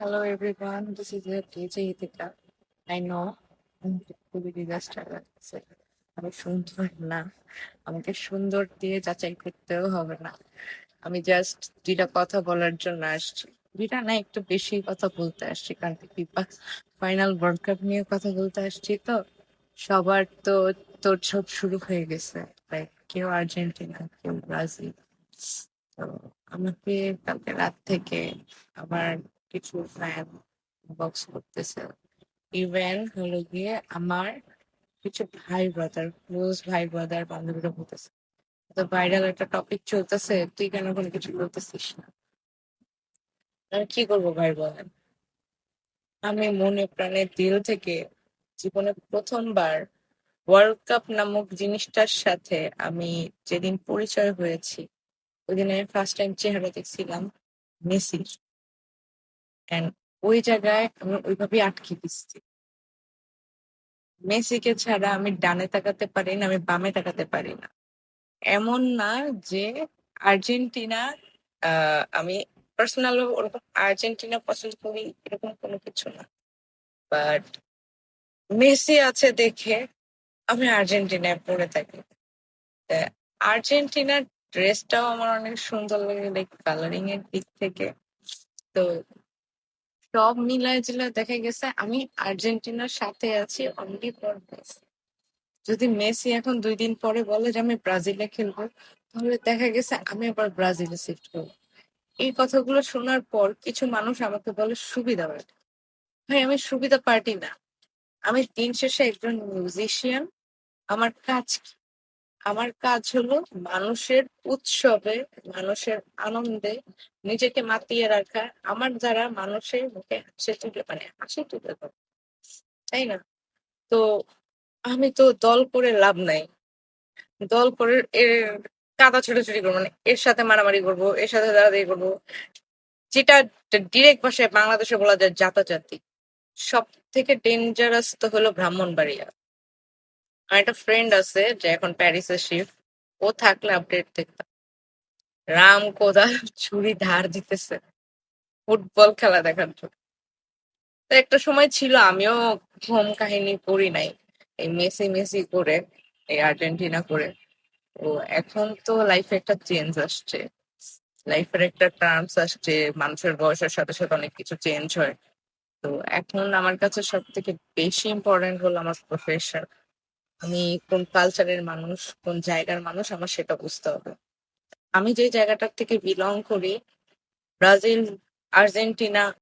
Hello everyone, this is your DJ Itika. I know আমাকে খুবই disaster লাগছে। আমি সুন্দর না, আমাকে সুন্দর দিয়ে যাচাই করতেও হবে না। আমি জাস্ট দুইটা কথা বলার জন্য আসছি। দুইটা না, একটু বেশি কথা বলতে আসছি, কারণ ফিফা ফাইনাল ওয়ার্ল্ড কাপ নিয়ে কথা বলতে আসছি। তো সবার তো তোড়জোড় শুরু হয়ে গেছে, লাইক কেউ আর্জেন্টিনা, কেউ ব্রাজিল। তো আমাকে কালকে রাত থেকে আমার কিছু ফ্যান বক্স করতেছে। ইভেন হলো গিয়ে আমার কিছু ভাই ব্রাদার, ক্লোজ ভাই ব্রাদার বান্ধবীরা বলতেছে, তো ভাইরাল একটা টপিক চলতেছে, তুই কেন কোনো কিছু বলতেছিস না? আমি কি করবো ভাই বলেন? আমি মনে প্রাণে দিল থেকে জীবনে প্রথমবার ওয়ার্ল্ড কাপ নামক জিনিসটার সাথে আমি যেদিন পরিচয় হয়েছি, ওই দিন আমি ফার্স্ট টাইম চেহারা দেখছিলাম মেসির। এন্ড ওই জায়গায় আমি ওইভাবেই আটকে গেছি। মেসিকে ছাড়া আমি ডানে তাকাতে পারি না, আমি বামে তাকাতে পারি না। এমন না যে আর্জেন্টিনা, আমি পার্সোনাল ওরকম আর্জেন্টিনা পছন্দ করি এরকম কোনো কিছু না, বাট মেসি আছে দেখে আমি আর্জেন্টিনায় পড়ে থাকি। তা আর্জেন্টিনার ড্রেসটাও আমার অনেক সুন্দর লাগে, লাইক কালারিং এর দিক থেকে। তো সব মিলায় জিলায় দেখা গেছে আমি আর্জেন্টিনার সাথে আছি অনলি ফর মেসি। যদি মেসি এখন 2 দিন পরে বলে যে আমি ব্রাজিলে খেলবো, তাহলে দেখা গেছে আমি আবার ব্রাজিলে শিফট করবো। এই কথাগুলো শোনার পর কিছু মানুষ আমাকে বলে সুবিধা পার্টি। ভাই, আমি সুবিধা পার্টি না। আমি দিন শেষে একজন মিউজিশিয়ান। আমার কাজ কি? আমার কাজ হলো মানুষের উৎসবে, মানুষের আনন্দে নিজেকে মাতিয়ে রাখা, আমার দ্বারা মানুষের মুখে হাসি তুলে, মানে হাসি তুলে দেওয়া, তাই না? তো আমি তো দল করে লাভ নাই। দল করে এর কাদা ছোটাছুটি করবো, মানে এর সাথে মারামারি করবো, এর সাথে দাঁড়াদাঁড়ি করবো, যেটা ডিরেক্ট ভাষায় বাংলাদেশে বলা যায় জাতাজাতি। সব থেকে ডেঞ্জারাস তো হলো ব্রাহ্মণবাড়িয়া। আমার একটা ফ্রেন্ড আছে যে এখন প্যারিসে শিফট। ও থাকলে আপডেট দেখতাম, রাম কোদাল ছুরি ধার দিতেছে ফুটবল খেলা দেখার জন্য। তো একটা সময় ছিল আমিও ঘুম কাহিনী করি নাই, এই মেসি মেসি করে, এই আর্জেন্টিনা করে। তো এখন তো লাইফে একটা চেঞ্জ আসছে, লাইফের একটা টার্মস আসছে, মানুষের বয়সের সাথে সাথে অনেক কিছু চেঞ্জ হয়। তো এখন আমার কাছে সব থেকে বেশি ইম্পর্টেন্ট হলো আমার প্রফেশন। আমি কোন কালচারের মানুষ, কোন জায়গার মানুষ, আমার সেটা বুঝতে হবে। আমি যে জায়গাটার থেকে বিলং করি, ব্রাজিল, আর্জেন্টিনা